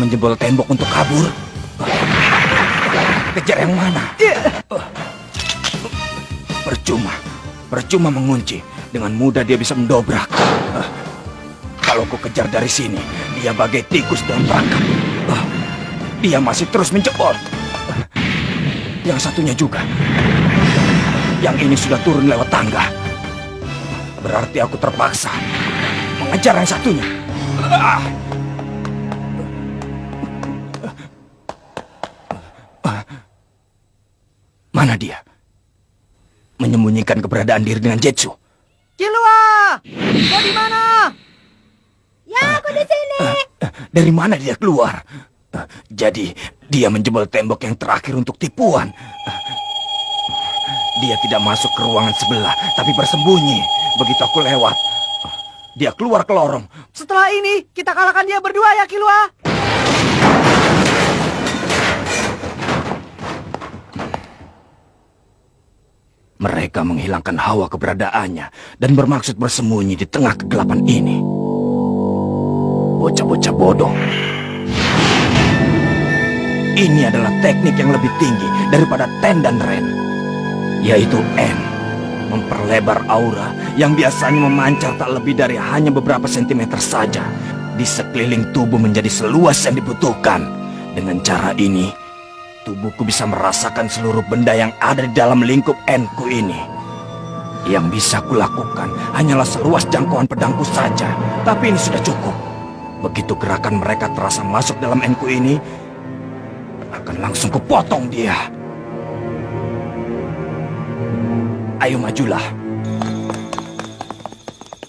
menjebol tembok untuk kabur. Kejar yang mana? Percuma mengunci. Dengan mudah dia bisa mendobrak. Kalau ku kejar dari sini, dia bagai tikus dalam perangkap. Dia masih terus menjebol. Yang satunya juga. Yang ini sudah turun lewat tangga. Berarti aku terpaksa mengejar yang satunya. Mana dia? Menyembunyikan keberadaan diri dengan Jetsu. Killua! Kau di mana? Ya, aku di sini. Dari mana dia keluar? Jadi, dia menjebol tembok yang terakhir untuk tipuan. Dia tidak masuk ke ruangan sebelah, tapi bersembunyi. Begitu aku lewat, dia keluar ke lorong. Setelah ini, kita kalahkan dia berdua ya, Killua. Mereka menghilangkan hawa keberadaannya dan bermaksud bersembunyi di tengah kegelapan ini. Bocah-bocah bodoh. Ini adalah teknik yang lebih tinggi daripada Ten dan Ren, yaitu N, memperlebar aura yang biasanya memancar tak lebih dari hanya beberapa sentimeter saja di sekeliling tubuh menjadi seluas yang dibutuhkan. Dengan cara ini, tubuhku bisa merasakan seluruh benda yang ada di dalam lingkup N-ku ini. Yang bisa kulakukan hanyalah seluas jangkauan pedangku saja, tapi ini sudah cukup. Begitu gerakan mereka terasa masuk dalam N-ku ini, akan langsung kupotong dia. Ayo majulah.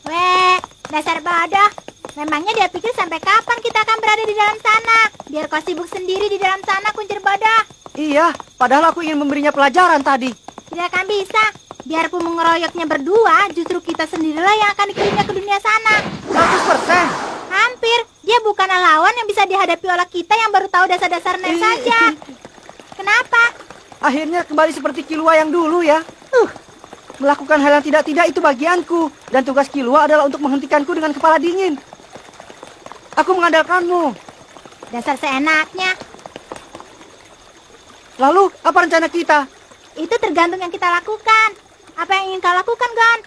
Weh, dasar bodoh. Memangnya dia pikir sampai kapan kita akan berada di dalam sana? Biar kau sibuk sendiri di dalam sana, kuncir bodoh. Iya, padahal aku ingin memberinya pelajaran tadi. Tidak akan bisa. Biarpun mengeroyoknya berdua, justru kita sendirilah yang akan dikirimnya ke dunia sana. 100%. Hampir. Dia bukanlah lawan yang bisa dihadapi oleh kita yang baru tahu dasar-dasar Nen saja. Kenapa? Akhirnya kembali seperti Killua yang dulu ya. Melakukan hal yang tidak-tidak itu bagianku. Dan tugas Killua adalah untuk menghentikanku dengan kepala dingin. Aku mengandalkanmu. Dasar seenaknya. Lalu, apa rencana kita? Itu tergantung yang kita lakukan. Apa yang ingin kau lakukan, Gon?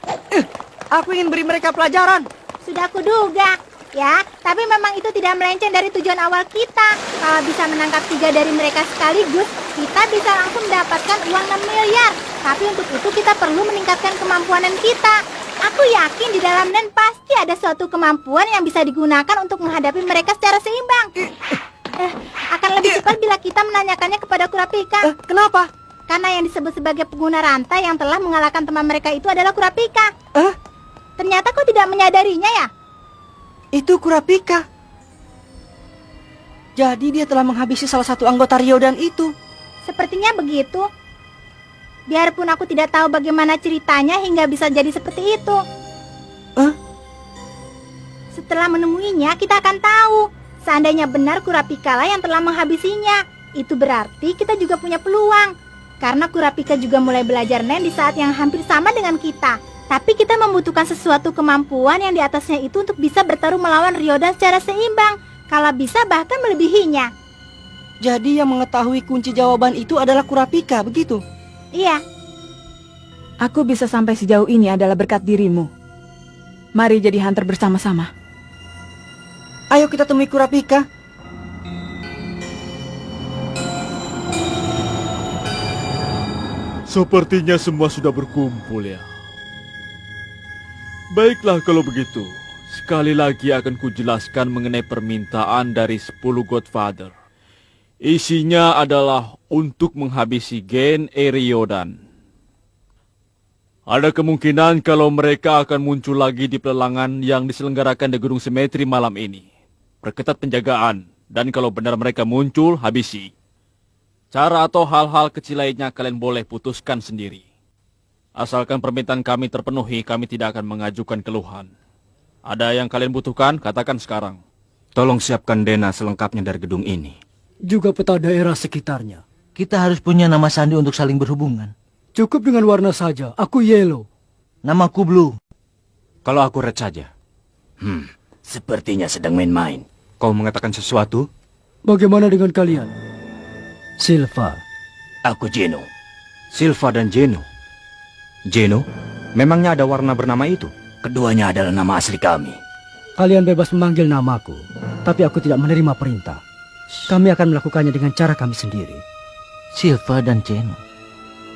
Aku ingin beri mereka pelajaran. Sudah kuduga. Ya, tapi memang itu tidak melenceng dari tujuan awal kita. Kalau bisa menangkap 3 dari mereka sekaligus, kita bisa langsung mendapatkan uang 6 miliar. Tapi untuk itu kita perlu meningkatkan kemampuan Nen kita. Aku yakin di dalam Nen pasti ada suatu kemampuan yang bisa digunakan untuk menghadapi mereka secara seimbang. Akan lebih cepat bila kita menanyakannya kepada Kurapika. Kenapa? Karena yang disebut sebagai pengguna rantai yang telah mengalahkan teman mereka itu adalah Kurapika. Ternyata kau tidak menyadarinya ya? Itu Kurapika. Jadi dia telah menghabisi salah satu anggota Ryodan itu. Sepertinya begitu. Biarpun aku tidak tahu bagaimana ceritanya hingga bisa jadi seperti itu. Setelah menemuinya, kita akan tahu. Seandainya benar Kurapika lah yang telah menghabisinya, itu berarti kita juga punya peluang. Karena Kurapika juga mulai belajar Nen di saat yang hampir sama dengan kita. Tapi kita membutuhkan sesuatu kemampuan yang di atasnya itu untuk bisa bertarung melawan Ryodan secara seimbang. Kalau bisa bahkan melebihinya. Jadi yang mengetahui kunci jawaban itu adalah Kurapika, begitu? Iya. Aku bisa sampai sejauh ini adalah berkat dirimu. Mari jadi hunter bersama-sama. Ayo kita temui Kurapika. Sepertinya semua sudah berkumpul ya. Baiklah kalau begitu. Sekali lagi akan kujelaskan mengenai permintaan dari 10 Godfather. Isinya adalah untuk menghabisi Gen Ryodan. Ada kemungkinan kalau mereka akan muncul lagi di pelelangan yang diselenggarakan di Gunung Simetri malam ini. Perketat penjagaan, dan kalau benar mereka muncul, habisi. Cara atau hal-hal kecil lainnya kalian boleh putuskan sendiri. Asalkan permintaan kami terpenuhi, kami tidak akan mengajukan keluhan. Ada yang kalian butuhkan, katakan sekarang. Tolong siapkan Dena selengkapnya dari gedung ini. Juga peta daerah sekitarnya. Kita harus punya nama sandi untuk saling berhubungan. Cukup dengan warna saja. Aku Yellow. Namaku Blue. Kalau aku Red saja. Sepertinya sedang main-main. Kau mengatakan sesuatu? Bagaimana dengan kalian? Silva. Aku Jeno. Silva dan Jeno. Jeno, memangnya ada warna bernama itu? Keduanya adalah nama asli kami. Kalian bebas memanggil namaku, tapi aku tidak menerima perintah. Kami akan melakukannya dengan cara kami sendiri. Silva dan Jeno.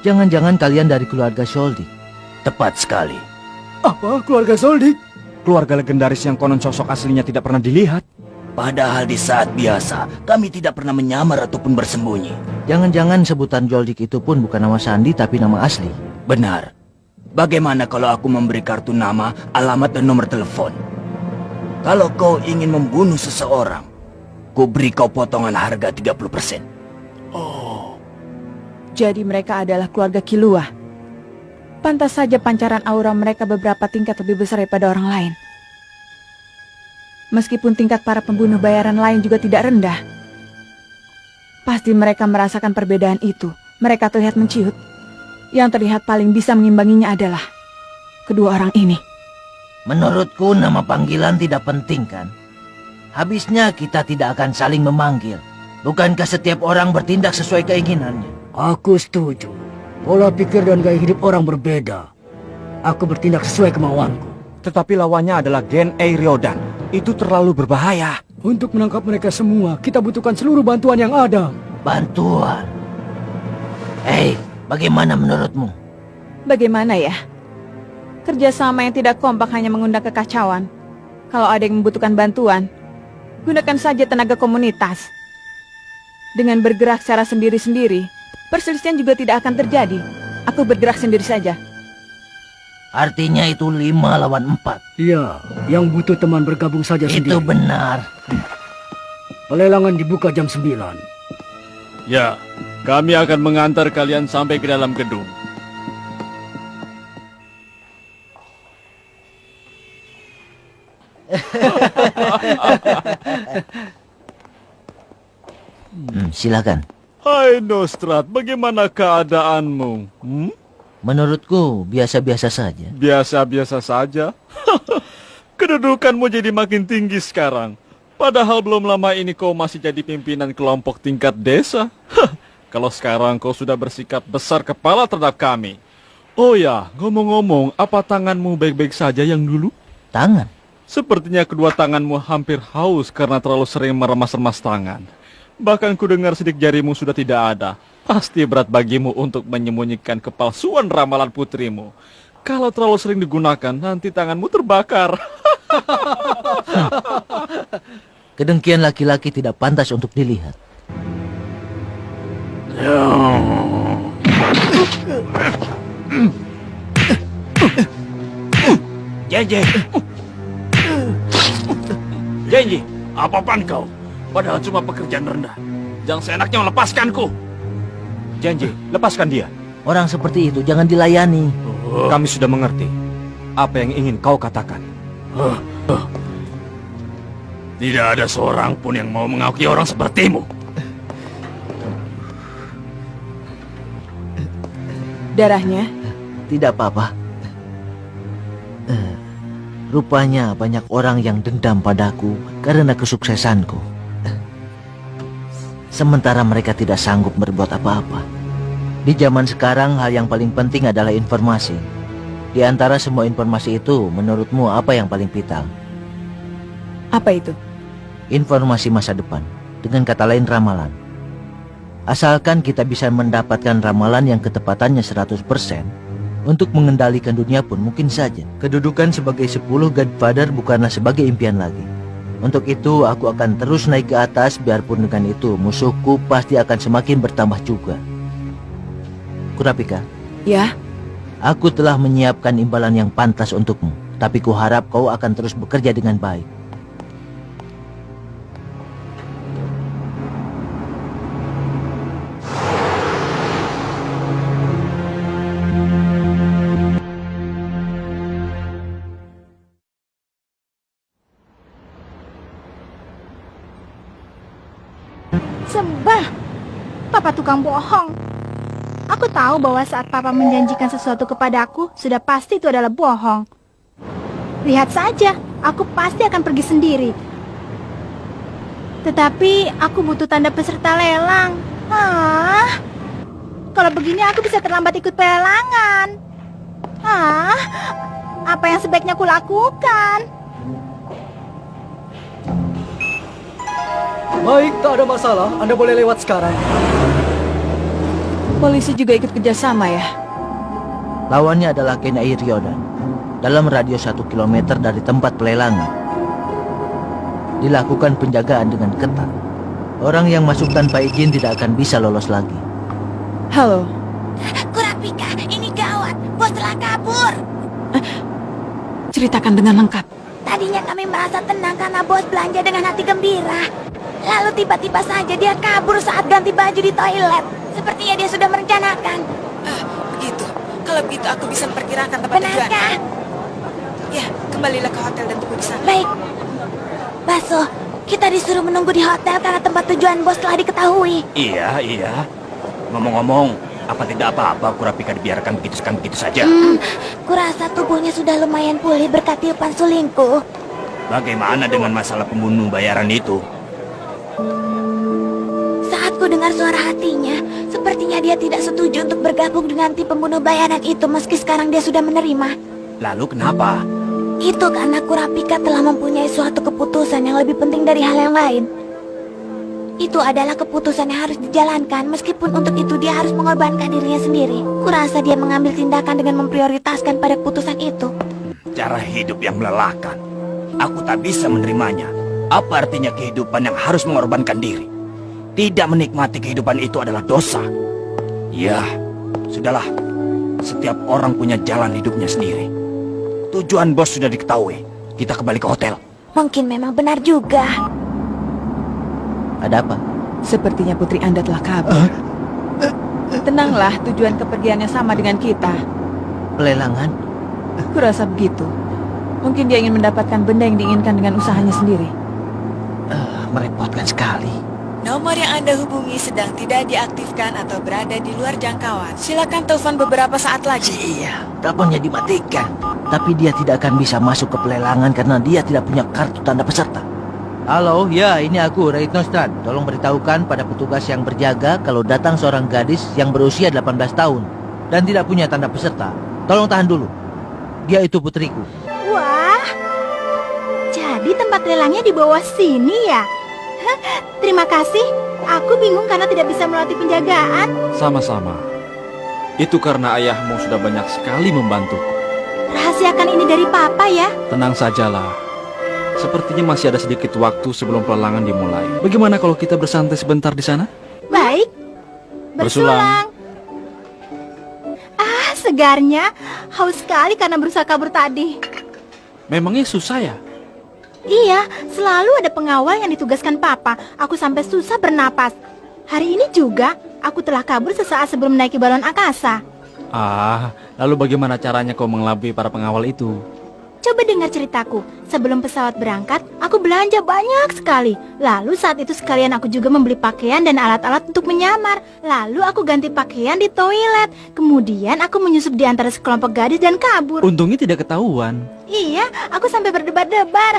Jangan-jangan kalian dari keluarga Soldik. Tepat sekali. Apa? Keluarga Soldik? Keluarga legendaris yang konon sosok aslinya tidak pernah dilihat. Padahal di saat biasa, kami tidak pernah menyamar ataupun bersembunyi. Jangan-jangan sebutan Joldik itu pun bukan nama sandi tapi nama asli. Benar. Bagaimana kalau aku memberi kartu nama, alamat, dan nomor telepon? Kalau kau ingin membunuh seseorang, ku beri kau potongan harga 30%. Jadi mereka adalah keluarga Kilua. Pantas saja pancaran aura mereka beberapa tingkat lebih besar daripada orang lain. Meskipun tingkat para pembunuh bayaran lain juga tidak rendah. Pasti mereka merasakan perbedaan itu. Mereka terlihat menciut. Yang terlihat paling bisa mengimbanginya adalah kedua orang ini. Menurutku nama panggilan tidak penting kan? Habisnya kita tidak akan saling memanggil. Bukankah setiap orang bertindak sesuai keinginannya? Aku setuju. Pola pikir dan gaya hidup orang berbeda. Aku bertindak sesuai kemauanku. Tetapi lawannya adalah Gen A Ryodan. Itu terlalu berbahaya. Untuk menangkap mereka semua, kita butuhkan seluruh bantuan yang ada. Bantuan. Hei, bagaimana menurutmu? Bagaimana ya? Kerjasama yang tidak kompak hanya mengundang kekacauan. Kalau ada yang membutuhkan bantuan, gunakan saja tenaga komunitas. Dengan bergerak secara sendiri-sendiri, perselisihan juga tidak akan terjadi. Aku bergerak sendiri saja. Artinya itu 5 lawan 4. Iya, yang butuh teman bergabung saja Itu sendiri. benar. Pelelangan dibuka jam 9. Ya, kami akan mengantar kalian sampai ke dalam gedung. Silakan. Hai Nostrat, bagaimana keadaanmu? Menurutku biasa-biasa saja. Biasa-biasa saja. Kedudukanmu jadi makin tinggi sekarang. Padahal belum lama ini kau masih jadi pimpinan kelompok tingkat desa. Kalau sekarang kau sudah bersikap besar kepala terhadap kami. Oh ya, ngomong-ngomong, apa tanganmu baik-baik saja yang dulu? Tangan? Sepertinya kedua tanganmu hampir haus karena terlalu sering meremas-remas tangan. Bahkan ku dengar sidik jarimu sudah tidak ada. Pasti berat bagimu untuk menyembunyikan kepalsuan ramalan putrimu. Kalau terlalu sering digunakan, nanti tanganmu terbakar. Kedengkian laki-laki tidak pantas untuk dilihat. Jenji! Jenji, apa-apaan kau? Padahal cuma pekerjaan rendah. Jangan seenaknya melepaskanku. Janji, lepaskan dia. Orang seperti itu jangan dilayani. Kami sudah mengerti apa yang ingin kau katakan. Tidak ada seorang pun yang mau mengakui orang sepertimu. Darahnya? Tidak apa-apa. Rupanya banyak orang yang dendam padaku karena kesuksesanku. Sementara mereka tidak sanggup berbuat apa-apa. Di zaman sekarang hal yang paling penting adalah informasi. Di antara semua informasi itu, menurutmu apa yang paling vital? Apa itu? Informasi masa depan. Dengan kata lain ramalan. Asalkan kita bisa mendapatkan ramalan yang ketepatannya 100%, untuk mengendalikan dunia pun mungkin saja. Kedudukan sebagai 10 Godfather bukanlah sebagai impian lagi. Untuk itu aku akan terus naik ke atas, biarpun dengan itu musuhku pasti akan semakin bertambah juga. Kurapika, Ya, aku telah menyiapkan imbalan yang pantas untukmu. Tapi kuharap kau akan terus bekerja dengan baik. Sebel. Papa tukang bohong. Aku tahu bahwa saat Papa menjanjikan sesuatu kepadaku, sudah pasti itu adalah bohong. Lihat saja, aku pasti akan pergi sendiri. Tetapi aku butuh tanda peserta lelang. Kalau begini aku bisa terlambat ikut pelelangan. Apa yang sebaiknya aku lakukan? Baik, tak ada masalah. Anda boleh lewat sekarang. Polisi juga ikut kerjasama ya? Lawannya adalah KNI Ryodan. Dalam radius 1 km dari tempat pelelangan. Dilakukan penjagaan dengan ketat. Orang yang masuk tanpa izin tidak akan bisa lolos lagi. Halo, Kurapika, ini gawat. Bos telah kabur. ceritakan dengan lengkap. Tadinya kami merasa tenang karena bos belanja dengan hati gembira. Lalu tiba-tiba saja dia kabur saat ganti baju di toilet. Sepertinya dia sudah merencanakan. Begitu. Kalau begitu aku bisa memperkirakan tempat Benarkah? Ya, kembalilah ke hotel dan tunggu di sana. Baik. Baso, kita disuruh menunggu di hotel karena tempat tujuan bos telah diketahui. Iya. Ngomong-ngomong, apa tidak apa-apa Kurapika dibiarkan begitu saja? Kurasa tubuhnya sudah lumayan pulih berkat tiupan sulingku. Bagaimana dengan masalah pembunuh bayaran itu? Saat ku dengar suara hatinya, sepertinya dia tidak setuju untuk bergabung dengan tim pembunuh bayaran itu meski sekarang dia sudah menerima. Lalu kenapa? Itu karena Kurapika telah mempunyai suatu keputusan yang lebih penting dari hal yang lain. Itu adalah keputusan yang harus dijalankan, meskipun untuk itu dia harus mengorbankan dirinya sendiri. Kurasa dia mengambil tindakan dengan memprioritaskan pada keputusan itu. Cara hidup yang melelahkan. Aku tak bisa menerimanya. Apa artinya kehidupan yang harus mengorbankan diri? Tidak menikmati kehidupan itu adalah dosa. Ya, sudahlah. Setiap orang punya jalan hidupnya sendiri. Tujuan bos sudah diketahui. Kita kembali ke hotel. Mungkin memang benar juga. Ada apa? Sepertinya putri Anda telah kabur. Tenanglah, tujuan kepergiannya sama dengan kita. Pelelangan? Kurasa begitu. Mungkin dia ingin mendapatkan benda yang diinginkan dengan usahanya sendiri. Merepotkan sekali. Nomor yang Anda hubungi sedang tidak diaktifkan atau berada di luar jangkauan. Silakan telepon beberapa saat lagi. Iya, teleponnya dimatikan. Tapi dia tidak akan bisa masuk ke pelelangan karena dia tidak punya kartu tanda peserta. Halo, ya ini aku, Retno Strad. Tolong beritahukan pada petugas yang berjaga kalau datang seorang gadis yang berusia 18 tahun dan tidak punya tanda peserta. Tolong tahan dulu. Dia itu putriku. Wah, jadi tempat lelangnya di bawah sini ya? Terima kasih. Aku bingung karena tidak bisa melatih penjagaan. Sama-sama. Itu karena ayahmu sudah banyak sekali membantu. Rahasiakan ini dari papa ya. Tenang sajalah. Sepertinya masih ada sedikit waktu sebelum pelelangan dimulai. Bagaimana kalau kita bersantai sebentar di sana? Baik. Bersulang. Segarnya. Haus sekali karena berusaha kabur tadi. Memangnya susah ya? Iya, selalu ada pengawal yang ditugaskan papa. Aku sampai susah bernapas. Hari ini juga, aku telah kabur sesaat sebelum menaiki balon angkasa. Lalu bagaimana caranya kau mengelabui para pengawal itu? Coba dengar ceritaku. Sebelum pesawat berangkat, aku belanja banyak sekali. Lalu saat itu sekalian aku juga membeli pakaian dan alat-alat untuk menyamar. Lalu aku ganti pakaian di toilet. Kemudian aku menyusup di antara sekelompok gadis dan kabur. Untungnya tidak ketahuan. Iya, aku sampai berdebar-debar.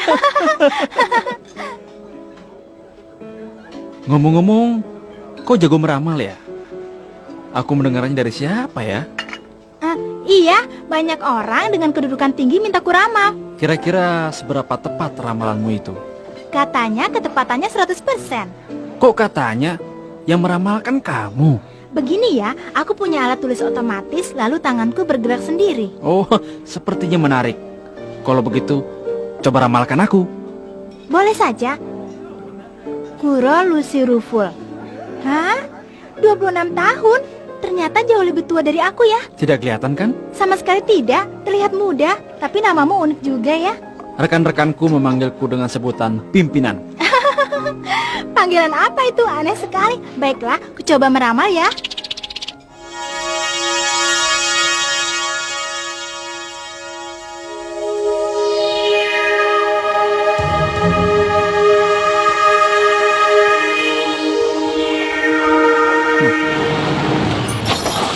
Ngomong-ngomong, kau jago meramal ya? Aku mendengarnya dari siapa ya? Iya, banyak orang dengan kedudukan tinggi minta kuramal. Kira-kira seberapa tepat ramalanmu itu? Katanya ketepatannya 100%. Kok katanya? Yang meramalkan kamu. Begini ya, aku punya alat tulis otomatis, lalu tanganku bergerak sendiri. Oh, sepertinya menarik. Kalau begitu, coba ramalkan aku. Boleh saja. Kuro Lucy Ruful. Hah? 26 tahun? Ternyata jauh lebih tua dari aku ya. Tidak kelihatan kan? Sama sekali tidak, terlihat muda. Tapi namamu unik juga ya. Rekan-rekanku memanggilku dengan sebutan pimpinan. Panggilan apa itu? Aneh sekali. Baiklah, ku coba meramal ya.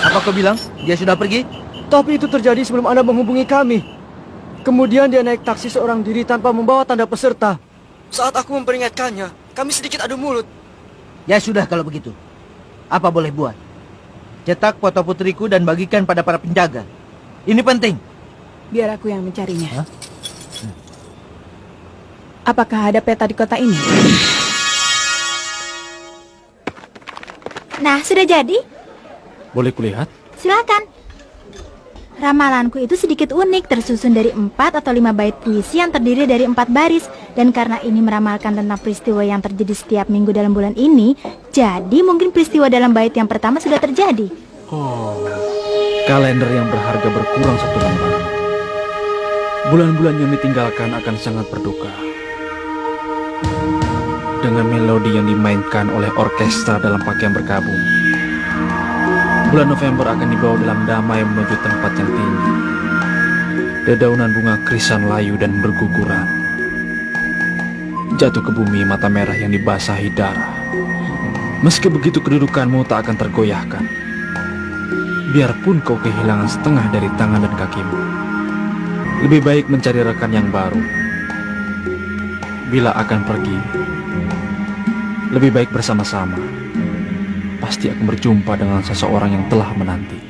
Apa kau bilang? Dia sudah pergi? Tapi itu terjadi sebelum Anda menghubungi kami. Kemudian dia naik taksi seorang diri tanpa membawa tanda peserta. Saat aku memperingatkannya, Kami sedikit adu mulut. Ya sudah kalau begitu. Apa boleh buat? Cetak foto putriku dan bagikan pada para penjaga. Ini penting. Biar aku yang mencarinya. Hah? Apakah ada peta di kota ini? Nah, sudah jadi? Boleh kulihat? Silakan. Ramalanku itu sedikit unik, tersusun dari 4 atau 5 bait puisi yang terdiri dari 4 baris. Dan karena ini meramalkan tentang peristiwa yang terjadi setiap minggu dalam bulan ini, jadi mungkin peristiwa dalam bait yang pertama sudah terjadi. Oh, kalender yang berharga berkurang 1 lembar. Bulan-bulan yang ditinggalkan akan sangat berduka. Dengan melodi yang dimainkan oleh orkestra dalam pakaian berkabung, bulan November akan dibawa dalam damai menuju tempat yang tinggi. Dedaunan bunga krisan layu dan berguguran. Jatuh ke bumi mata merah yang dibasahi darah. Meski begitu kedudukanmu tak akan tergoyahkan. Biarpun kau kehilangan setengah dari tangan dan kakimu, lebih baik mencari rekan yang baru. Bila akan pergi, lebih baik bersama-sama. Pasti akan berjumpa dengan seseorang yang telah menanti.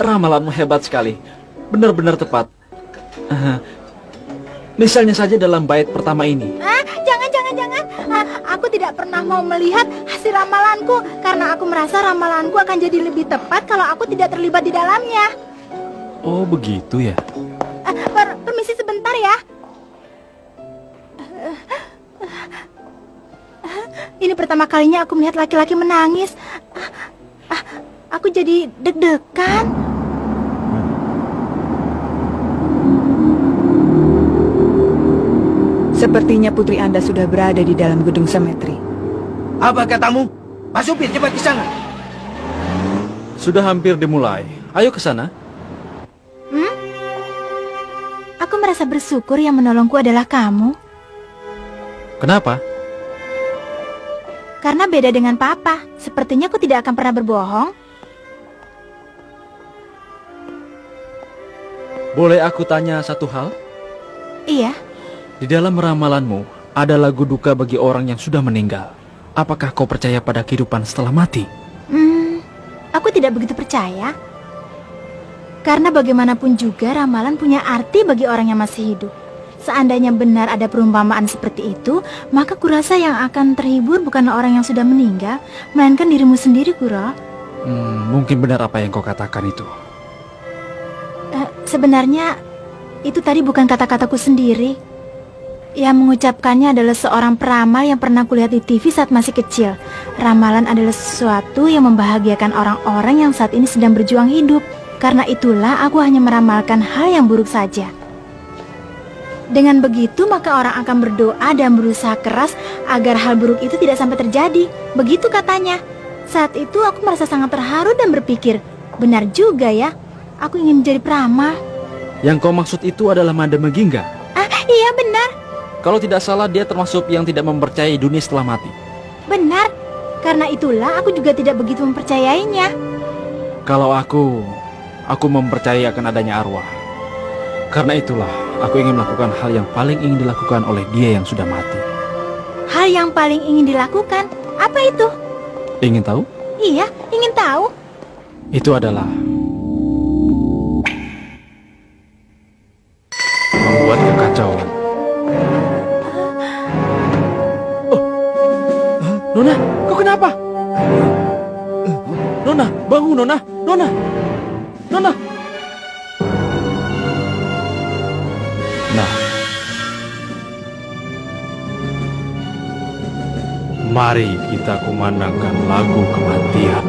Ramalanmu hebat sekali. Benar-benar tepat. Misalnya saja dalam bait pertama ini. Jangan. Aku tidak pernah mau melihat hasil ramalanku karena aku merasa ramalanku akan jadi lebih tepat kalau aku tidak terlibat di dalamnya. Oh, begitu ya. Permisi sebentar ya. Ini pertama kalinya aku melihat laki-laki menangis. Aku jadi deg-degan. Sepertinya putri Anda sudah berada di dalam gedung semetri. Apa katamu? Pak Supir, cepat ke sana. Sudah hampir dimulai. Ayo ke sana. Aku merasa bersyukur yang menolongku adalah kamu. Kenapa? Karena beda dengan Papa. Sepertinya aku tidak akan pernah berbohong. Boleh aku tanya satu hal? Iya. Di dalam ramalanmu ada lagu duka bagi orang yang sudah meninggal. Apakah kau percaya pada kehidupan setelah mati? Aku tidak begitu percaya. Karena bagaimanapun juga ramalan punya arti bagi orang yang masih hidup. Seandainya benar ada perumpamaan seperti itu, maka kurasa yang akan terhibur bukanlah orang yang sudah meninggal, melainkan dirimu sendiri, Kuro. Mungkin benar apa yang kau katakan itu. Sebenarnya itu tadi bukan kata-kataku sendiri. Yang mengucapkannya adalah seorang peramal yang pernah kulihat di TV saat masih kecil. Ramalan adalah sesuatu yang membahagiakan orang-orang yang saat ini sedang berjuang hidup. Karena itulah aku hanya meramalkan hal yang buruk saja. Dengan begitu maka orang akan berdoa dan berusaha keras agar hal buruk itu tidak sampai terjadi. Begitu katanya. Saat itu aku merasa sangat terharu dan berpikir, benar juga ya, aku ingin menjadi peramal. Yang kau maksud itu adalah Madame Gingga? Iya benar. Kalau tidak salah dia termasuk yang tidak mempercayai dunia setelah mati. Benar. Karena itulah aku juga tidak begitu mempercayainya. Kalau aku mempercayai akan adanya arwah. Karena itulah aku ingin melakukan hal yang paling ingin dilakukan oleh dia yang sudah mati. Hal yang paling ingin dilakukan? Apa itu? Ingin tahu? Iya, ingin tahu. Itu adalah membuat kekacauan. Nona, kau kenapa? Nona, bangun Nona. Nona. Nah, mari kita kumandangkan lagu kematian.